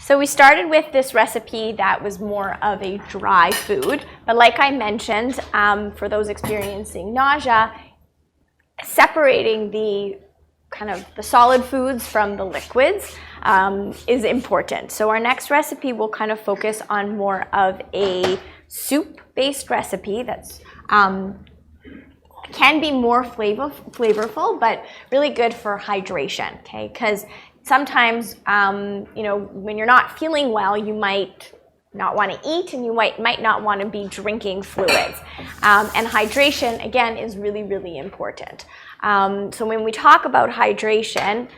So we started with this recipe that was more of a dry food, but like I mentioned, for those experiencing nausea, separating the kind of the solid foods from the liquids is important. So our next recipe will kind of focus on more of a soup-based recipe that's can be more flavorful, but really good for hydration, okay? Because sometimes, you know, when you're not feeling well, you might not want to eat and you might not want to be drinking fluids. And hydration, again, is really, really important. So when we talk about hydration,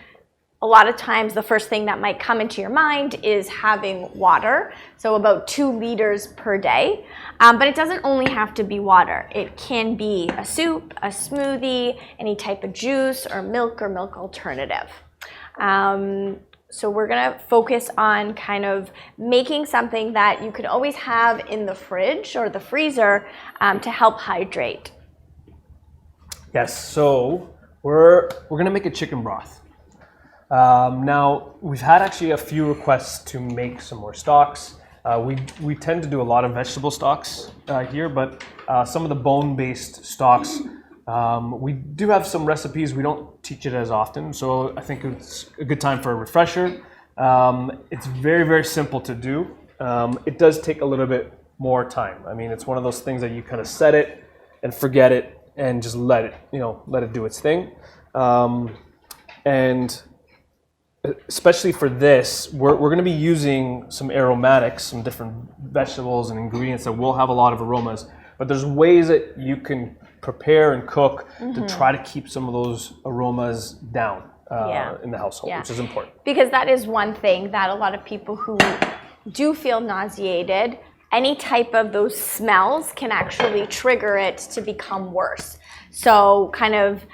a lot of times the first thing that might come into your mind is having water, so about 2 liters per day. But it doesn't only have to be water. It can be a soup, a smoothie, any type of juice or milk alternative. So we're gonna focus on kind of making something that you could always have in the fridge or the freezer to help hydrate. Yes, so we're gonna make a chicken broth. Now, we've had actually a few requests to make some more stocks. We tend to do a lot of vegetable stocks here, but some of the bone-based stocks, we do have some recipes. We don't teach it as often, so I think it's a good time for a refresher. It's very, very simple to do. It does take a little bit more time. I mean, it's one of those things that you kind of set it and forget it and just let it do its thing. And especially for this, we're going to be using some aromatics, some different vegetables and ingredients that will have a lot of aromas. But there's ways that you can prepare and cook to try to keep some of those aromas down in the household, which is important. Because that is one thing that a lot of people who do feel nauseated, any type of those smells can actually trigger it to become worse. So kind of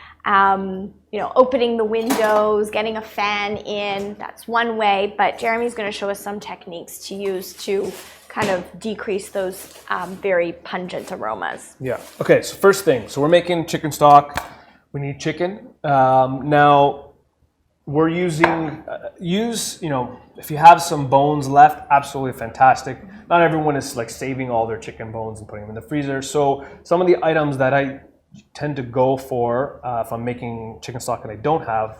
you know, opening the windows, getting a fan in, that's one way, but Jeremy's going to show us some techniques to use to kind of decrease those very pungent aromas. Yeah. Okay, so first thing, so we're making chicken stock. We need chicken. Now, we're using, you know, if you have some bones left, absolutely fantastic. Not everyone is like saving all their chicken bones and putting them in the freezer. So some of the items that I tend to go for if I'm making chicken stock and I don't have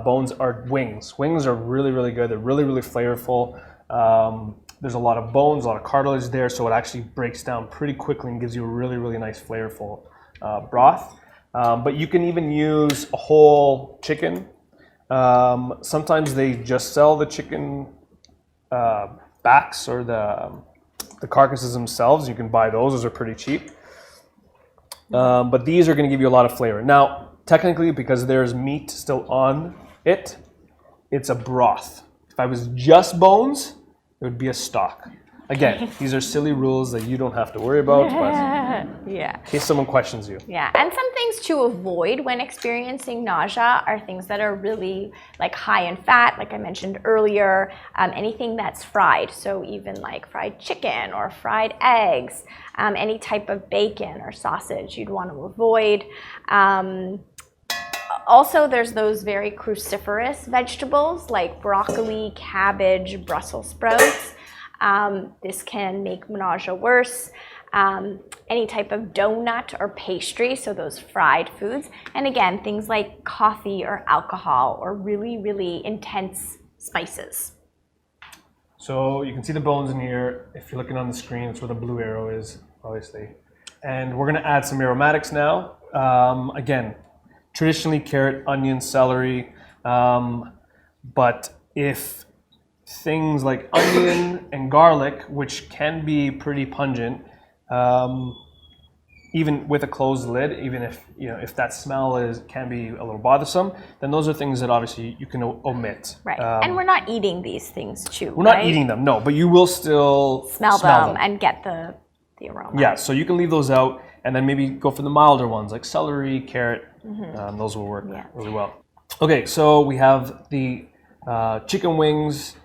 bones are wings. Wings are really, really good. They're really, really flavorful. There's a lot of bones, a lot of cartilage there, so it actually breaks down pretty quickly and gives you a really, really nice flavorful broth. But you can even use a whole chicken. Sometimes they just sell the chicken backs or the carcasses themselves. You can buy those. Those are pretty cheap. But these are going to give you a lot of flavor. Now, technically, because there's meat still on it, it's a broth. If I was just bones, it would be a stock. Again, these are silly rules that you don't have to worry about, but in case someone questions you. Yeah, and some things to avoid when experiencing nausea are things that are really like high in fat, like I mentioned earlier, anything that's fried. So even like fried chicken or fried eggs, any type of bacon or sausage you'd want to avoid. Also, there's those very cruciferous vegetables like broccoli, cabbage, Brussels sprouts. This can make nausea worse. Any type of donut or pastry, so those fried foods. And again, things like coffee or alcohol or really, really intense spices. So you can see the bones in here. If you're looking on the screen, it's where the blue arrow is, obviously. And we're going to add some aromatics now. Again, traditionally carrot, onion, celery. But if things like onion and garlic, which can be pretty pungent, even with a closed lid, even if that smell can be a little bothersome, then those are things that obviously you can omit. Right, and we're not eating these things too. We're not eating them, no, but you will still smell them and get the aroma. Yeah, so you can leave those out and then maybe go for the milder ones like celery, carrot. Those will work really well. Okay, so we have the chicken wings.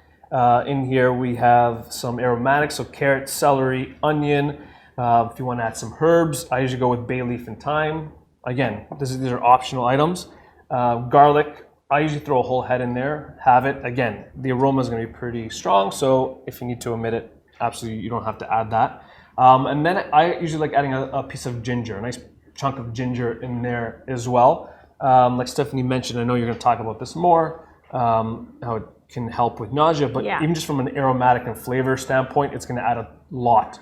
In here we have some aromatics, so carrot, celery, onion. If you want to add some herbs, I usually go with bay leaf and thyme. Again, these are optional items. Garlic, I usually throw a whole head in there, have it. Again, the aroma is going to be pretty strong, so if you need to omit it, absolutely, you don't have to add that. And then I usually like adding a piece of ginger, a nice chunk of ginger in there as well. Like Stephanie mentioned, I know you're going to talk about this more, how it can help with nausea, but even just from an aromatic and flavor standpoint, it's going to add a lot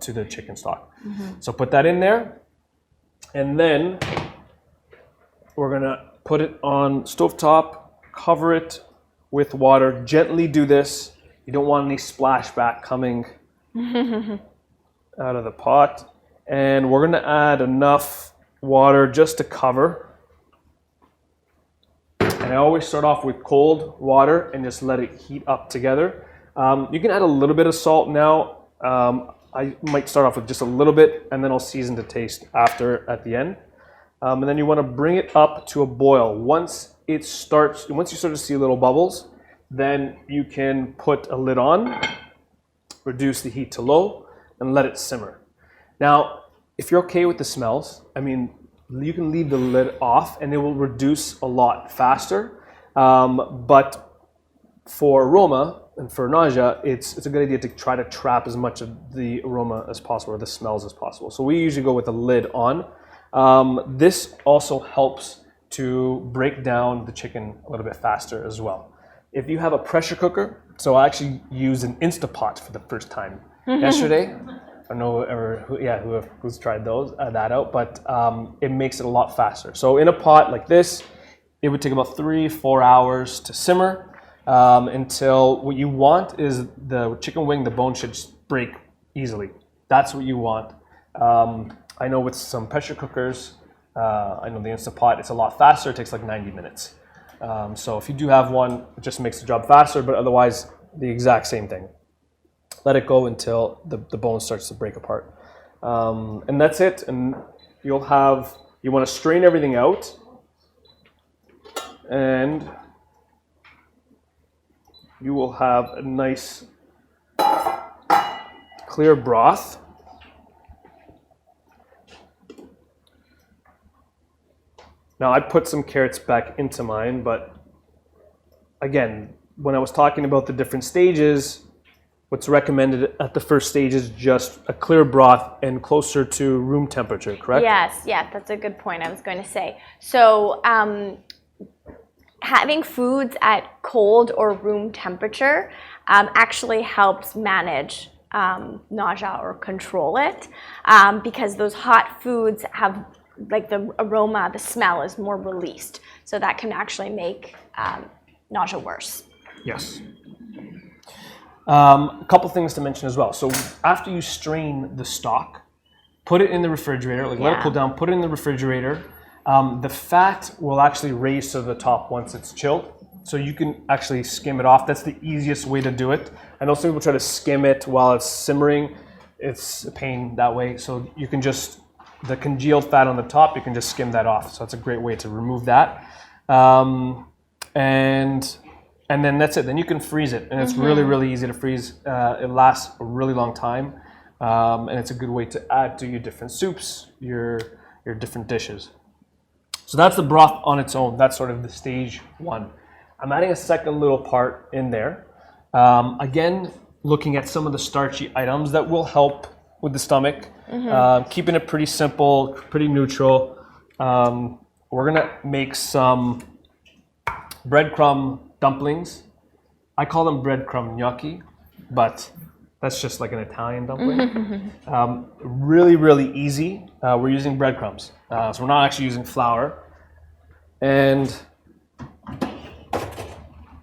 to the chicken stock. So put that in there, and then we're going to put it on stovetop, cover it with water, gently do this. You don't want any splashback coming out of the pot. And we're gonna add enough water just to cover. And I always start off with cold water and just let it heat up together. You can add a little bit of salt now. I might start off with just a little bit, and then I'll season to taste after at the end. And then you want to bring it up to a boil. Once you start to see little bubbles, then you can put a lid on, reduce the heat to low, and let it simmer. Now, if you're okay with the smells, I mean, you can leave the lid off and it will reduce a lot faster. But for aroma and for nausea, it's a good idea to try to trap as much of the aroma as possible, or the smells as possible. So we usually go with the lid on. This also helps to break down the chicken a little bit faster as well. If you have a pressure cooker, so I actually used an Instapot for the first time yesterday. I don't know who's tried that out, but it makes it a lot faster. So in a pot like this, it would take about 3-4 hours to simmer until what you want is the chicken wing, the bone should break easily. That's what you want. I know with some pressure cookers, I know the Instapot, it's a lot faster. It takes like 90 minutes. So if you do have one, it just makes the job faster, but otherwise the exact same thing. Let it go until the bone starts to break apart. And that's it. And you want to strain everything out, and you will have a nice clear broth. Now I put some carrots back into mine, but again, when I was talking about the different stages, what's recommended at the first stage is just a clear broth and closer to room temperature, correct? Yes, that's a good point I was going to say. So having foods at cold or room temperature actually helps manage nausea or control it, because those hot foods have, like, the aroma, the smell is more released. So that can actually make nausea worse. Yes. A couple things to mention as well. So after you strain the stock, put it in the refrigerator, let it cool down, put it in the refrigerator. The fat will actually raise to the top once it's chilled. So you can actually skim it off. That's the easiest way to do it. I know some people try to skim it while it's simmering. It's a pain that way. So you can just, the congealed fat on the top, you can just skim that off. So that's a great way to remove that. And then that's it. Then you can freeze it. And it's really, really easy to freeze. It lasts a really long time. And it's a good way to add to your different soups, your different dishes. So that's the broth on its own. That's sort of the stage one. I'm adding a second little part in there. Again, looking at some of the starchy items that will help with the stomach. Keeping it pretty simple, pretty neutral. We're gonna make some breadcrumb dumplings. I call them breadcrumb gnocchi, but that's just like an Italian dumpling. Really, really easy. We're using breadcrumbs, so we're not actually using flour. And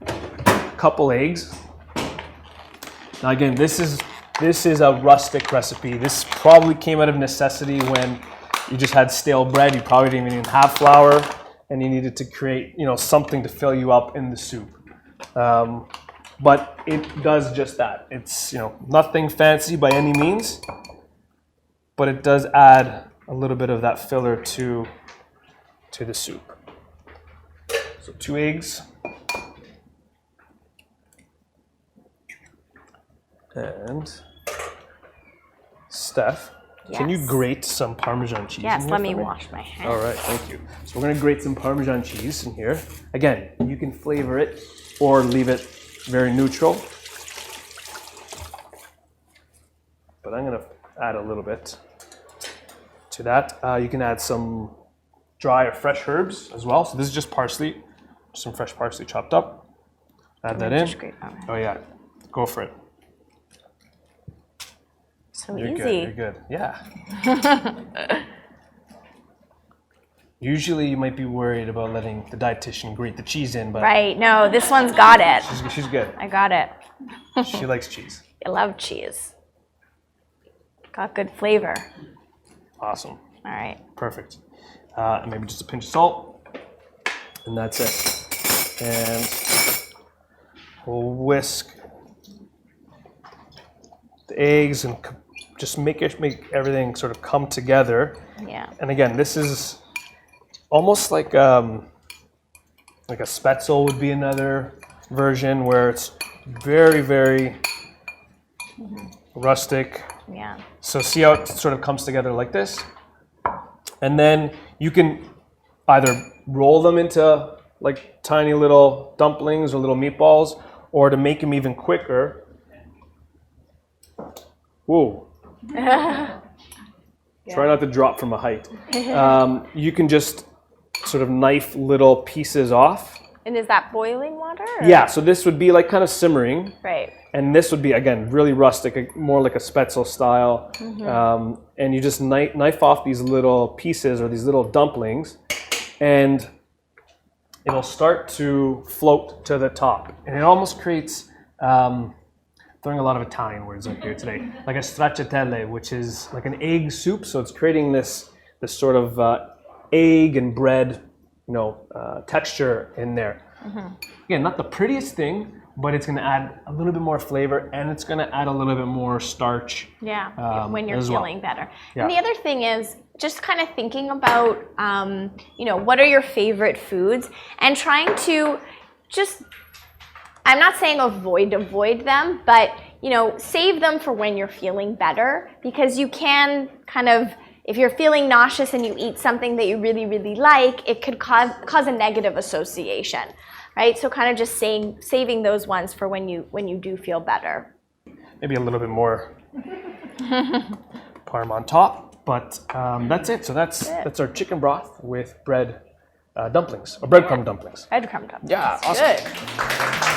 a couple eggs. Now again, this is a rustic recipe. This probably came out of necessity when you just had stale bread. You probably didn't even have flour, and you needed to create, something to fill you up in the soup. But it does just that. It's, nothing fancy by any means, but it does add a little bit of that filler to the soup. So 2 eggs. And Steph, can you grate some Parmesan cheese? Yes, let me wash my hands. All right, thank you. So we're going to grate some Parmesan cheese in here. Again, can flavor it or leave it very neutral. But I'm gonna add a little bit to that. You can add some dry or fresh herbs as well. So this is just parsley, some fresh parsley chopped up. Add that in. Oh yeah, go for it. So You're easy. Good, you're good. Yeah. Usually you might be worried about letting the dietitian grate the cheese in, but Right. No, this one's got it. she's good. I got it. She likes cheese. I love cheese. Got good flavor. Awesome. All right. Perfect. And maybe just a pinch of salt, and that's it. And we'll whisk the eggs and just make everything sort of come together. Yeah. And again, this is almost like a spätzle would be another version where it's very, very rustic. Yeah. So see how it sort of comes together like this? And then you can either roll them into like tiny little dumplings or little meatballs, or to make them even quicker. Whoa. Try not to drop from a height. You can just sort of knife little pieces off. And is that boiling water? Or? Yeah, so this would be like kind of simmering. Right. And this would be, again, really rustic, more like a spätzle style. And you just knife off these little pieces or these little dumplings, and it'll start to float to the top. And it almost creates, throwing a lot of Italian words out here today, like a stracciatelle, which is like an egg soup. So it's creating this sort of egg and bread, texture in there. Again, not the prettiest thing, but it's going to add a little bit more flavor, and it's going to add a little bit more starch. Yeah, when you're feeling better. Yeah. And the other thing is just kind of thinking about, what are your favorite foods, and trying to just, I'm not saying avoid them, but, save them for when you're feeling better, because you can kind of, if you're feeling nauseous and you eat something that you really, really like, it could cause a negative association, right? So kind of just saving those ones for when you do feel better. Maybe a little bit more parm on top, but that's it. So that's our chicken broth with bread dumplings, or breadcrumb dumplings. Breadcrumb dumplings. Yeah, awesome. Good.